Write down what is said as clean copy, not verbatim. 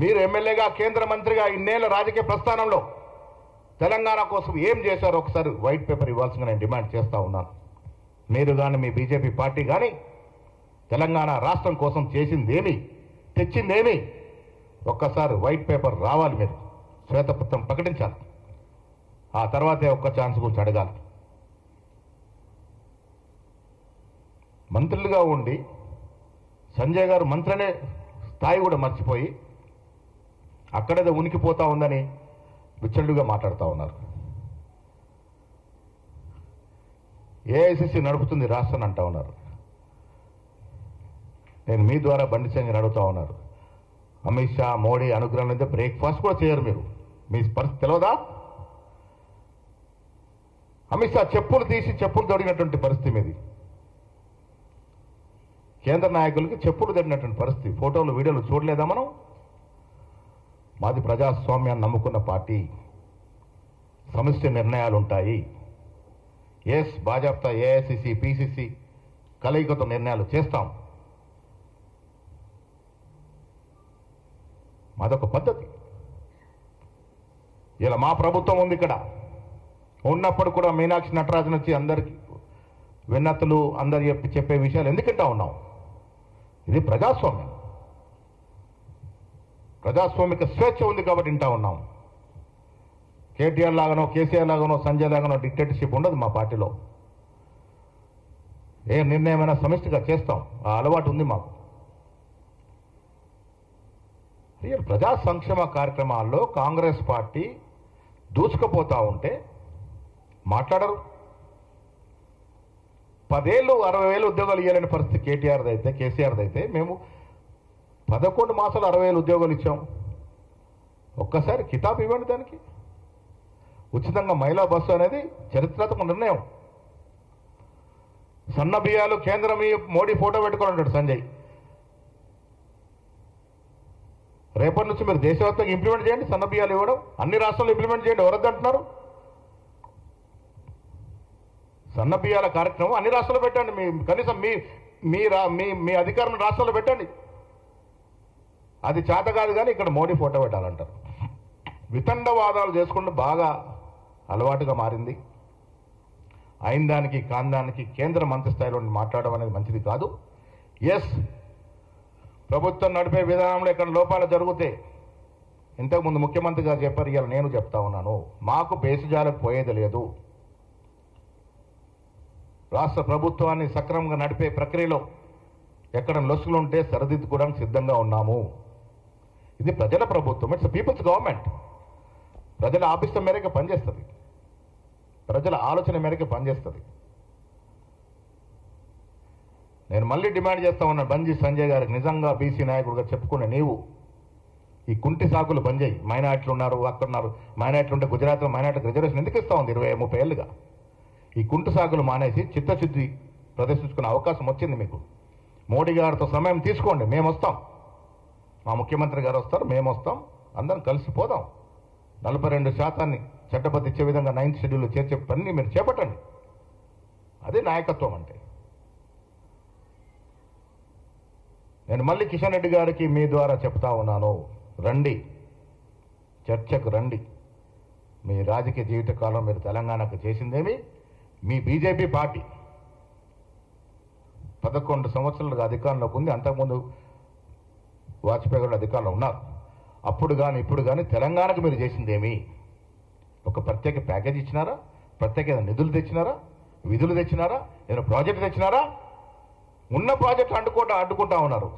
మీరు ఎమ్మెల్యేగా కేంద్ర మంత్రిగా ఇన్నేళ్ల రాజకీయ ప్రస్థానంలో తెలంగాణ కోసం ఏం చేశారో ఒకసారి వైట్ పేపర్ ఇవ్వాల్సిందిగా నేను డిమాండ్ చేస్తా ఉన్నాను. మీరు కానీ మీ బీజేపీ పార్టీ కానీ తెలంగాణ రాష్ట్రం కోసం చేసిందేమి, తెచ్చిందేమి, ఒక్కసారి వైట్ పేపర్ రావాలి. మీరు శ్వేతపత్రం ప్రకటించాలి. ఆ తర్వాతే ఒక్క ఛాన్స్ గురించి అడగాలి. మంత్రులుగా ఉండి సంజయ్ గారు మంత్రి అనే స్థాయి కూడా మర్చిపోయి అక్కడేదో ఉనికిపోతా ఉందని విచ్చలుగా మాట్లాడుతూ ఉన్నారు. ఏఐసిసి నడుపుతుంది రాష్ట్రాన్ని అంటా ఉన్నారు. నేను మీ ద్వారా బండి సంజయ్ అడుగుతా ఉన్నారు. అమిత్ షా మోడీ అనుగ్రహం అయితే బ్రేక్ఫాస్ట్ కూడా చేయరు. మీరు మీ పరిస్థితి తెలియదా? అమిత్ షా చెప్పులు తీసి చెప్పులు తొడిగినటువంటి పరిస్థితి మీది. కేంద్ర నాయకులకి చెప్పులు తడినటువంటి పరిస్థితి. ఫోటోలు వీడియోలు చూడలేదా మనం? మాది ప్రజాస్వామ్యాన్ని నమ్ముకున్న పార్టీ. సమిష్టి నిర్ణయాలు ఉంటాయి. ఎస్, భాజపా ఏఐసిసి పిసిసి కలయికతో నిర్ణయాలు చేస్తాం. మాదొక పద్ధతి. ఇలా మా ప్రభుత్వం ఉంది ఇక్కడ. ఉన్నప్పుడు కూడా మీనాక్షి నటరాజన్ వచ్చి అందరికి విన్నతులు అందరు చెప్పే విషయాలు ఎందుకంటా ఉన్నాం? ఇది ప్రజాస్వామ్యం. ప్రజాస్వామిక స్వేచ్ఛ ఉంది కాబట్టి వింటా ఉన్నాం. కేటీఆర్ లాగానో కేసీఆర్ లాగానో సంజయ్ లాగానో డిక్టేటర్షిప్ ఉండదు మా పార్టీలో. ఏ నిర్ణయమైనా సమిష్టిగా చేస్తాం. ఆ అలవాటు ఉంది మాకు. ప్రజా సంక్షేమ కార్యక్రమాల్లో కాంగ్రెస్ పార్టీ దూసుకుపోతా ఉంటే మాట్లాడరు. 10 ఏళ్ళు 60,000 ఉద్యోగాలు ఇవ్వాలని పరిస్థితి కేటీఆర్ది అయితే కేసీఆర్ది అయితే మేము 11 మాసాలు 60,000 ఉద్యోగాలు ఇచ్చాం. ఒక్కసారి కితాబ్ ఇవ్వండి దానికి. ఉచితంగా మహిళా బస్సు అనేది చరిత్రాత్మక నిర్ణయం. సన్న బియ్యాలు కేంద్రం మోడీ ఫోటో పెట్టుకొని ఉంటాడు సంజయ్. రేపటి నుంచి మీరు దేశవ్యాప్తంగా ఇంప్లిమెంట్ చేయండి. సన్న బియ్యాలు ఇవ్వడం అన్ని రాష్ట్రాల్లో ఇంప్లిమెంట్ చేయండి. ఎవరొద్దంటున్నారు? సన్న బియ్యాల కార్యక్రమం అన్ని రాష్ట్రాల్లో పెట్టండి. కనీసం మీ అధికారం రాష్ట్రాల్లో పెట్టండి. అది చేత కాదు కానీ ఇక్కడ మోడీ ఫోటో పెట్టాలంటారు. వితండవాదాలు చేసుకుంటూ బాగా అలవాటుగా మారింది. అయిన దానికి కాందానికి కేంద్ర మంత్రి స్థాయిలో మాట్లాడడం అనేది మంచిది కాదు. ఎస్, ప్రభుత్వం నడిపే విధానంలో ఇక్కడ లోపాలు జరిగితే ఇంతకుముందు ముఖ్యమంత్రి గారు చెప్పారు, ఇవాళ నేను చెప్తా ఉన్నాను, మాకు బేసిజాలకు పోయేది లేదు. రాష్ట్ర ప్రభుత్వాన్ని సక్రమంగా నడిపే ప్రక్రియలో ఎక్కడ లొసుగులుంటే సరిదిద్దుకోవడానికి సిద్ధంగా ఉన్నాము. ఇది ప్రజల ప్రభుత్వం. It's people's government. ప్రజల ఆభిష్టం మేరకు పనిచేస్తుంది. ప్రజల ఆలోచన మేరకు పనిచేస్తుంది. నేను మళ్ళీ డిమాండ్ చేస్తా ఉన్నా బండి సంజయ్ గారికి, నిజంగా బీసీ నాయకుడిగా చెప్పుకునే నీవు ఈ కుంటి సాకులు బంద్ చేయి. మైనార్టీలు ఉన్నారు, అక్కడ ఉన్నారు. మైనార్టీలు ఉంటే గుజరాత్లో మైనార్టీకి రిజర్వేషన్ ఎందుకు ఇస్తా ఉంది 20-30 ఏళ్ళుగా? ఈ కుంటి సాకులు మానేసి చిత్తశుద్ధి ప్రదర్శించుకునే అవకాశం వచ్చింది మీకు. మోడీ గారితో సమయం తీసుకోండి. మేము వస్తాం, మా ముఖ్యమంత్రి గారు వస్తారు, మేము వస్తాం, అందరం కలిసిపోదాం. 42% చట్టబద్ధ ఇచ్చే విధంగా 9th షెడ్యూల్లో చేర్చే పని మీరు చేపట్టండి. అదే నాయకత్వం అంటే. నేను మళ్ళీ కిషన్ రెడ్డి గారికి మీ ద్వారా చెప్తా ఉన్నాను, రండి, చర్చకు రండి. మీ రాజకీయ జీవిత కాలం మీరు తెలంగాణకు చేసిందేమి? మీ బీజేపీ పార్టీ 11 సంవత్సరాలుగా అధికారంలోకి ఉంది. అంతకుముందు వాజ్పేయి గారు అధికారంలో ఉన్నారు. అప్పుడు కానీ ఇప్పుడు కానీ తెలంగాణకు మీరు చేసిందేమి? ఒక ప్రత్యేక ప్యాకేజ్ ఇచ్చినారా? ప్రత్యేక నిధులు తెచ్చినారా? విధులు తెచ్చినారా? ఏదైనా ప్రాజెక్టు తెచ్చినారా? ఉన్న ప్రాజెక్టు అడ్డుకుంటా ఉన్నారు.